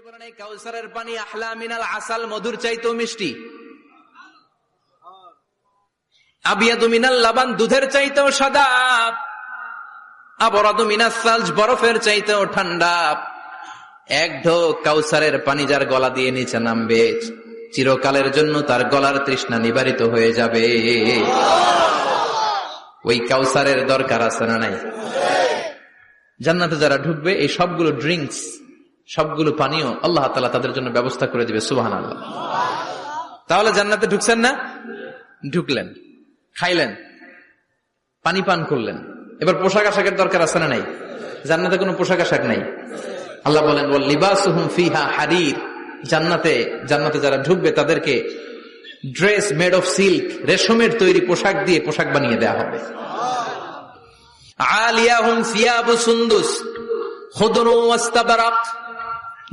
বলেন এই কাউসারের পানি আহলা মিনাল আসাল, মধুর চাইতেও মিষ্টি। আবিয়াদু মিনাল লাবান, দুধের চাইতেও সাদা। আবরাদু মিনাস সালজ, বরফের চাইতেও ঠান্ডা। এক ঢোক কাউসারের পানি যার গলা দিয়ে নিচে নামবে, চিরকালের জন্য তার গলার তৃষ্ণা নিবারিত হয়ে যাবে। ওই কাউসারের দরকার আছে না নাই? জান্নাতে যারা ঢুকবে এই সবগুলো ড্রিঙ্কস, সবগুলো পানীয় আল্লাহ তাআলা তাদের জন্য ব্যবস্থা করে দিবে। সুবহানাল্লাহ। তাহলে জান্নাতে ঢুকছেন না? ঢুকলেন, খাইলেন, পানি পান করলেন, এবার পোশাক আশাকের দরকার আছে না নাই? জান্নাতে কোনো পোশাক আশাক নাই। আল্লাহ বলেন ওয়াল লিবাসুহুম ফিহা হারির, জান্নাতে যারা ঢুকবে তাদেরকে ড্রেস মেড অফ সিল্ক, রেশমের তৈরি পোশাক দিয়ে পোশাক বানিয়ে দেওয়া হবে। আলিয়াহুম সিয়াবু সুন্দুস খুদরু ওয়াস্তাবরাক,